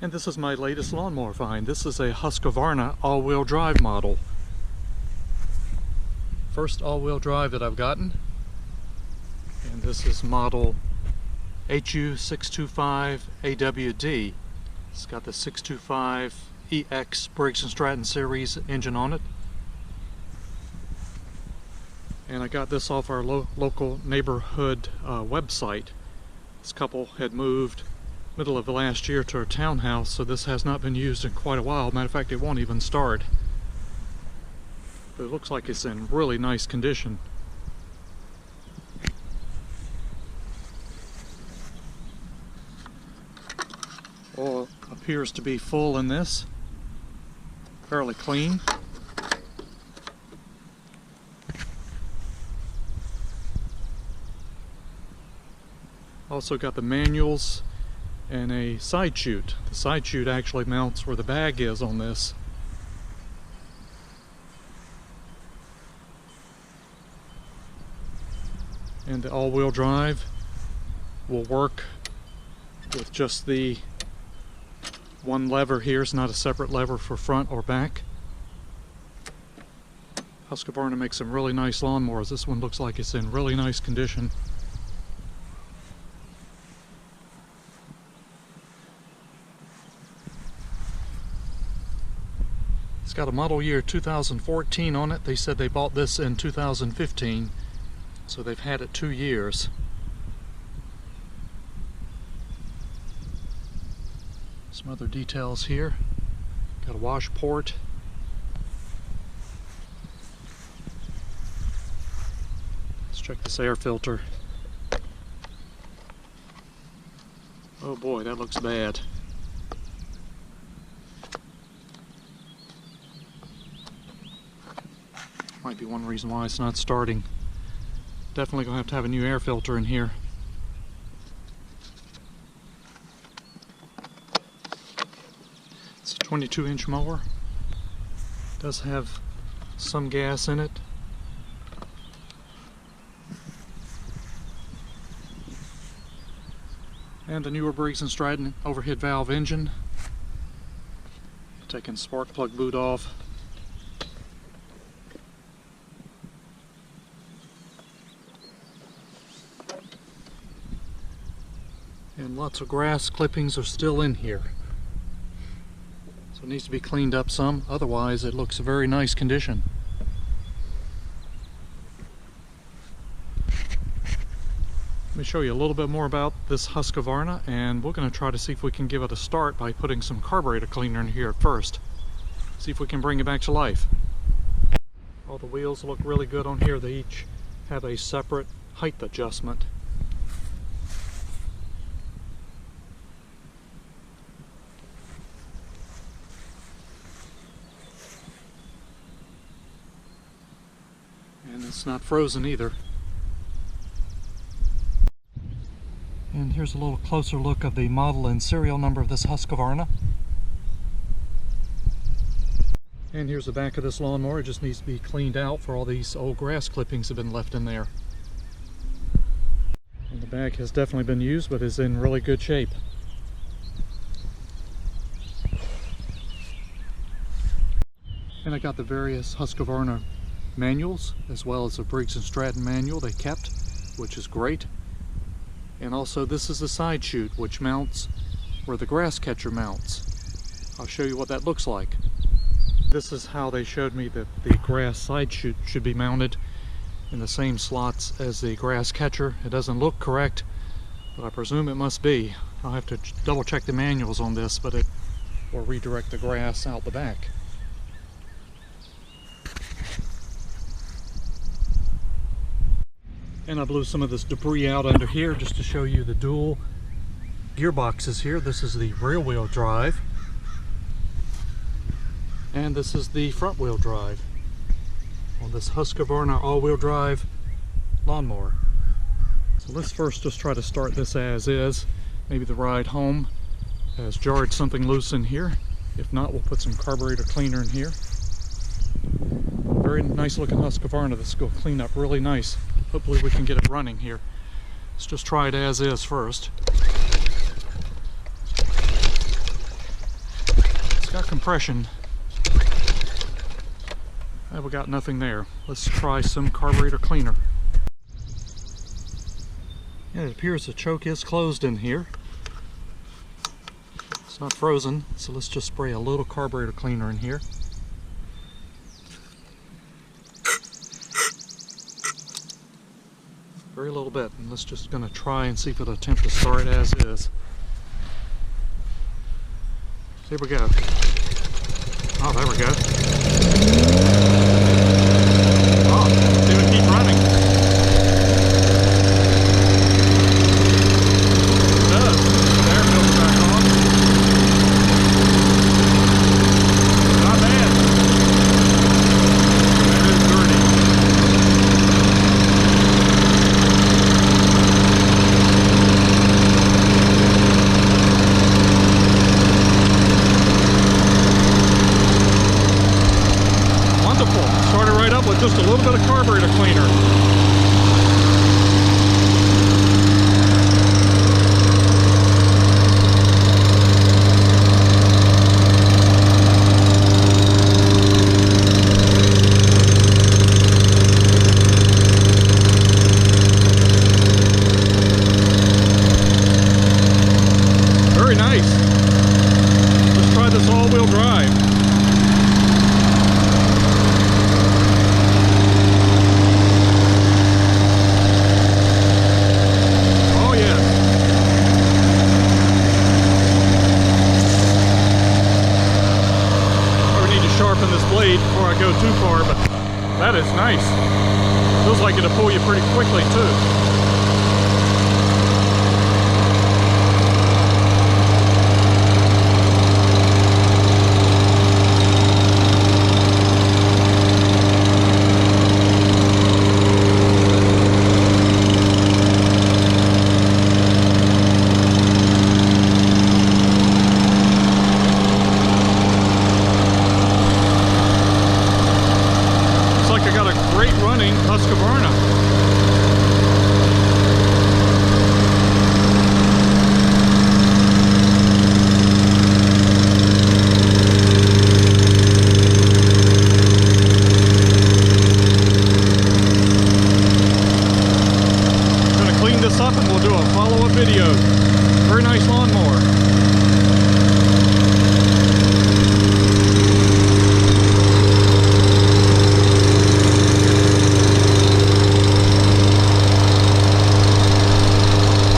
And this is my latest lawnmower find. This is a Husqvarna all-wheel drive model. First all-wheel drive that I've gotten. And this is model HU625AWD. It's got the 625EX Briggs & Stratton series engine on it. And I got this off our local neighborhood website. This couple had moved middle of last year to a townhouse, so this has not been used in quite a while. Matter of fact, it won't even start. But it looks like it's in really nice condition. Oil appears to be full in this. Fairly clean. Also got the manuals and a side chute. The side chute actually mounts where the bag is on this. And the all-wheel drive will work with just the one lever here. It's not a separate lever for front or back. Husqvarna makes some really nice lawnmowers. This one looks like it's in really nice condition. It's got a model year 2014 on it. They said they bought this in 2015, so they've had it 2 years. Some other details here. Got a wash port. Let's check this air filter. Oh boy, that looks bad. Might be one reason why it's not starting. Definitely gonna have to have a new air filter in here. It's a 22-inch mower. Does have some gas in it. And the newer Briggs & Stratton overhead valve engine. Taking spark plug boot off. And lots of grass clippings are still in here. So it needs to be cleaned up some, otherwise it looks a very nice condition. Let me show you a little bit more about this Husqvarna, and we're going to try to see if we can give it a start by putting some carburetor cleaner in here at first. See if we can bring it back to life. All the wheels look really good on here. They each have a separate height adjustment. And it's not frozen either. And here's a little closer look of the model and serial number of this Husqvarna. And here's the back of this lawnmower. It just needs to be cleaned out for all these old grass clippings that have been left in there. And the back has definitely been used, but is in really good shape. And I got the various Husqvarna manuals, as well as a Briggs & Stratton manual they kept, which is great. And also this is the side chute, which mounts where the grass catcher mounts. I'll show you what that looks like. This is how they showed me that the grass side chute should be mounted, in the same slots as the grass catcher. It doesn't look correct, but I presume it must be. I'll have to double check the manuals on this, but it will redirect the grass out the back. And I blew some of this debris out under here just to show you the dual gearboxes here. This is the rear wheel drive, and this is the front wheel drive on this Husqvarna all-wheel drive lawnmower. So let's first just try to start this as is. Maybe the ride home has jarred something loose in here. If not, we'll put some carburetor cleaner in here. Very nice looking Husqvarna. This will clean up really nice. Hopefully we can get it running here. Let's just try it as is first. It's got compression. We got nothing there. Let's try some carburetor cleaner. Yeah, it appears the choke is closed in here. It's not frozen, so let's just spray a little carburetor cleaner in here. Very little bit, and let's just gonna try and see if it'll attempt to start as is. Here we go. Oh, there we go. Oh, it's gonna keep running. It does. There, goes back on. Not bad. That is dirty. Started right up with just a little bit of carburetor cleaner. Very nice. Let's try this all-wheel drive. Sharpen this blade before I go too far, but that is nice. Feels like it'll pull you pretty quickly too.